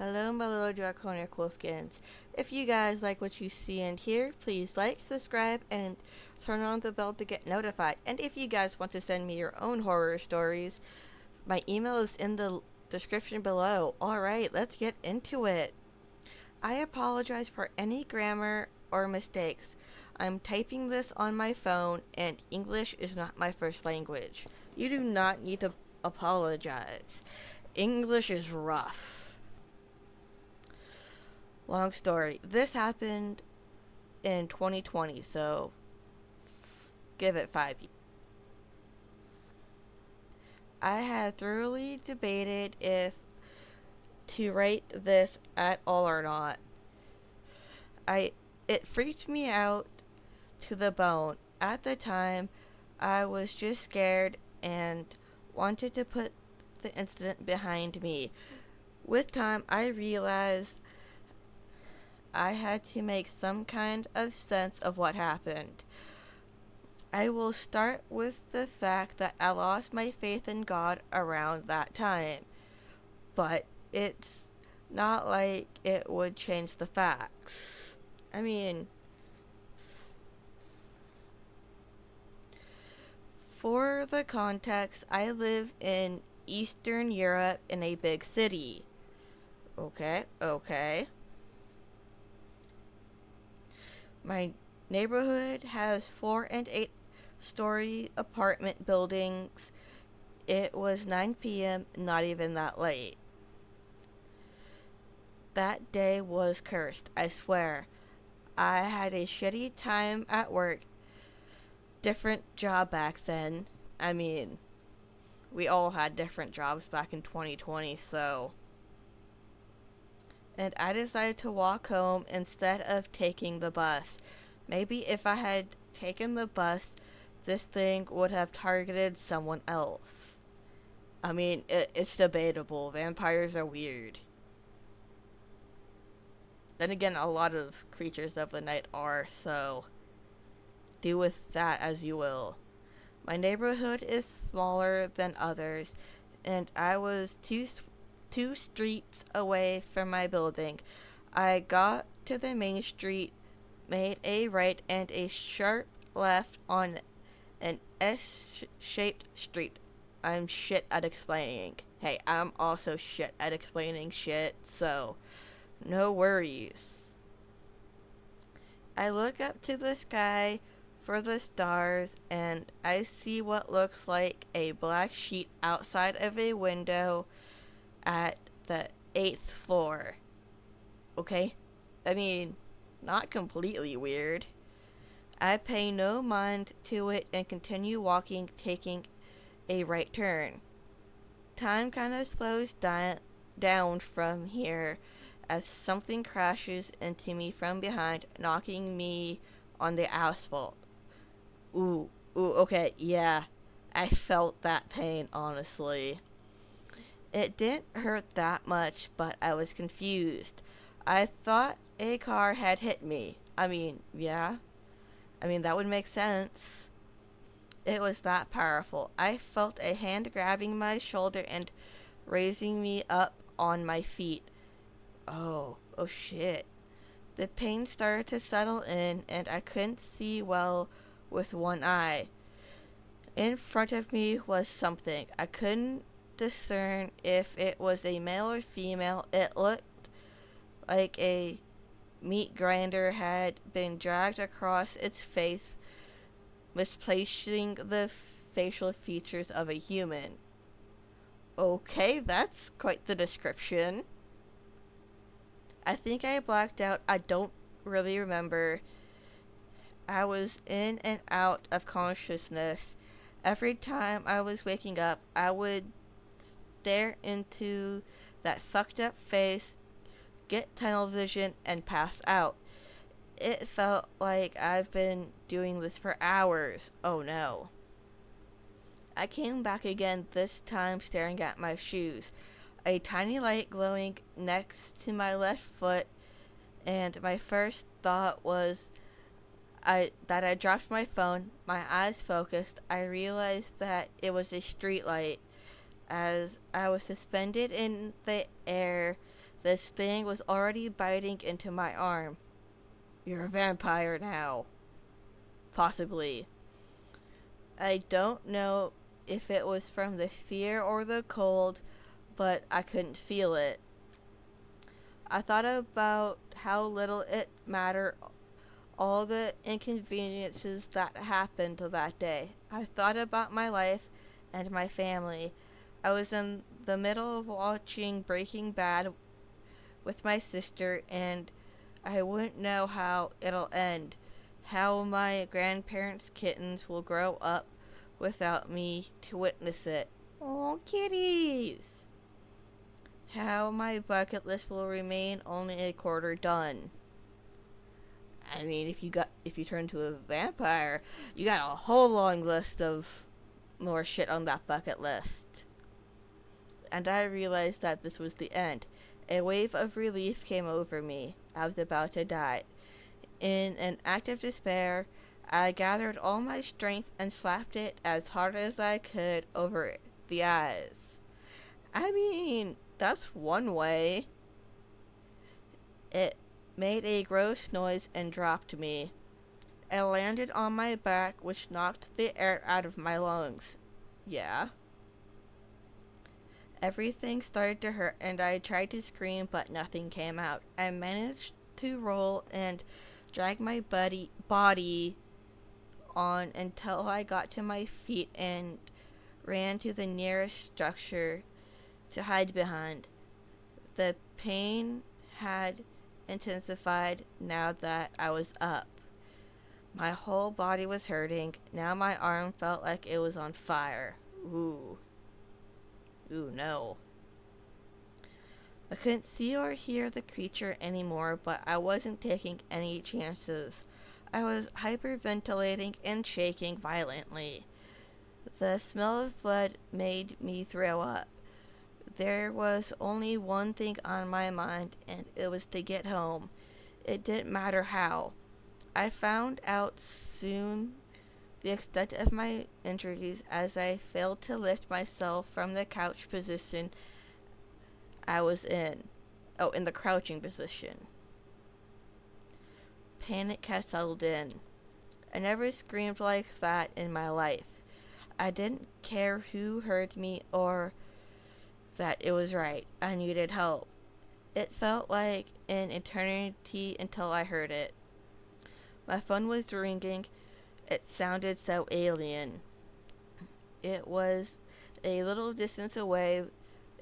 Hello, my little draconic wolfkins. If you guys like what you see and hear, please like, subscribe, and turn on the bell to get notified. And if you guys want to send me your own horror stories, my email is in the description below. Alright, let's get into it. I apologize for any grammar or mistakes. I'm typing this on my phone, and English is not my first language. You do not need to apologize. English is rough. Long story. This happened in 2020, so give it 5 years. I had thoroughly debated if to write this at all or not. I it freaked me out to the bone. At the time, I was just scared and wanted to put the incident behind me. With time, I realized I had to make some kind of sense of what happened. I will start with the fact that I lost my faith in God around that time, but it's not like it would change the facts. I mean, for the context, I live in Eastern Europe in a big city. Okay. My neighborhood has 4 and 8 story apartment buildings. It was 9 p.m., not even that late. That day was cursed, I swear. I had a shitty time at work. Different job back then. I mean, we all had different jobs back in 2020, so. And I decided to walk home instead of taking the bus. Maybe if I had taken the bus, this thing would have targeted someone else. I mean, it's debatable. Vampires are weird. Then again, a lot of creatures of the night are, so do with that as you will. My neighborhood is smaller than others, and I was two streets away from my building. I got to the main street, made a right and a sharp left on an S-shaped street. I'm shit at explaining. Hey, I'm also shit at explaining shit, so no worries. I look up to the sky for the stars and I see what looks like a black sheet outside of a window at the 8th floor. Okay? I mean, not completely weird. I pay no mind to it and continue walking, taking a right turn. Time kind of slows down from here as something crashes into me from behind, knocking me on the asphalt. Okay, yeah. I felt that pain, honestly. It didn't hurt that much, but I was confused. I thought a car had hit me. I mean, yeah. I mean, that would make sense. It was that powerful. I felt a hand grabbing my shoulder and raising me up on my feet. Oh shit. The pain started to settle in, and I couldn't see well with one eye. In front of me was something. I couldn't discern if it was a male or female. It looked like a meat grinder had been dragged across its face, misplacing the facial features of a human. Okay, that's quite the description. I think I blacked out. I don't really remember. I was in and out of consciousness. Every time I was waking up, I would stare into that fucked up face, get tunnel vision, and pass out. It felt like I've been doing this for hours. Oh no. I came back again, this time staring at my shoes. A tiny light glowing next to my left foot, and my first thought was I dropped my phone. My eyes focused. I realized that it was a street light. As I was suspended in the air, This thing was already biting into my arm. You're a vampire now. Possibly. I don't know if it was from the fear or the cold, but I couldn't feel it. I thought about how little it mattered, all the inconveniences that happened that day. I thought about my life and my family. I was in the middle of watching Breaking Bad with my sister, and I wouldn't know how it'll end. How my grandparents' kittens will grow up without me to witness it. Oh, kitties! How my bucket list will remain only a quarter done. I mean, if you turn into a vampire, you got a whole long list of more shit on that bucket list. And I realized that this was the end. A wave of relief came over me. I was about to die. In an act of despair, I gathered all my strength and slapped it as hard as I could over the eyes. I mean, that's one way. It made a gross noise and dropped me. I landed on my back, which knocked the air out of my lungs. Yeah. Everything started to hurt, and I tried to scream, but nothing came out. I managed to roll and drag my body on until I got to my feet and ran to the nearest structure to hide behind. The pain had intensified now that I was up. My whole body was hurting. Now my arm felt like it was on fire. Ooh. Ooh, no. I couldn't see or hear the creature anymore, but I wasn't taking any chances. I was hyperventilating and shaking violently. The smell of blood made me throw up. There was only one thing on my mind, and it was to get home. It didn't matter how. I found out soon the extent of my injuries as I failed to lift myself from the couch position I was in. Oh, in the crouching position. Panic had settled in. I never screamed like that in my life. I didn't care who heard me or that it was right. I needed help. It felt like an eternity until I heard it. My phone was ringing. It sounded so alien. It was a little distance away,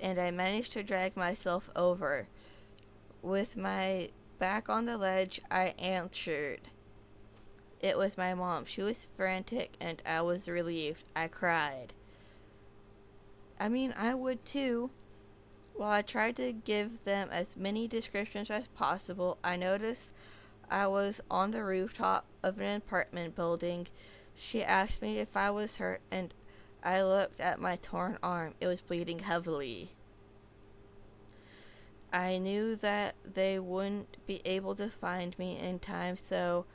and I managed to drag myself over. With my back on the ledge, I answered. It was my mom. She was frantic, and I was relieved. I cried. I mean, I would too. While I tried to give them as many descriptions as possible, I noticed I was on the rooftop of an apartment building. She asked me if I was hurt, and I looked at my torn arm. It was bleeding heavily. I knew that they wouldn't be able to find me in time, so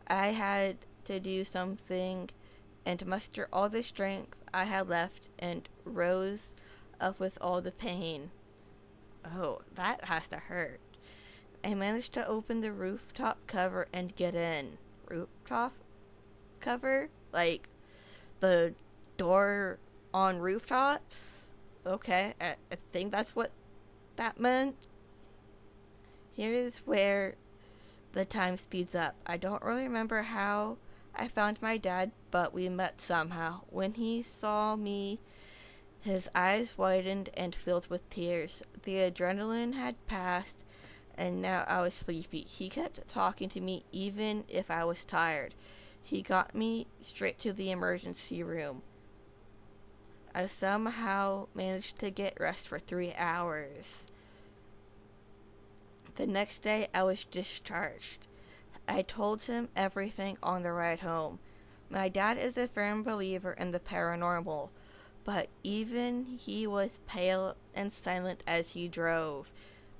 I had to do something and muster all the strength I had left and rose up with all the pain. Oh, that has to hurt. I managed to open the rooftop cover and get in. Rooftop cover? Like the door on rooftops? Okay, I think that's what that meant. Here is where the time speeds up. I don't really remember how I found my dad, but we met somehow. When he saw me, his eyes widened and filled with tears. The adrenaline had passed, and now I was sleepy. He kept talking to me even if I was tired. He got me straight to the emergency room. I somehow managed to get rest for 3 hours. The next day, I was discharged. I told him everything on the ride home. My dad is a firm believer in the paranormal, but even he was pale and silent as he drove.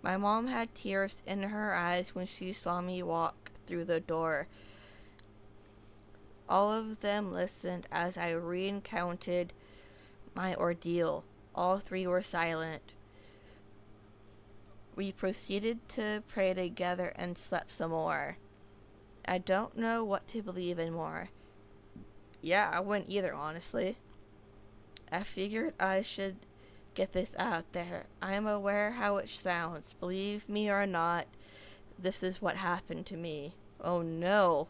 My mom had tears in her eyes when she saw me walk through the door. All of them listened as I recounted my ordeal. All three were silent. We proceeded to pray together and slept some more. I don't know what to believe in more. Yeah, I wouldn't either, honestly. I figured I should get this out there. I am aware how it sounds. Believe me or not, this is what happened to me. Oh no.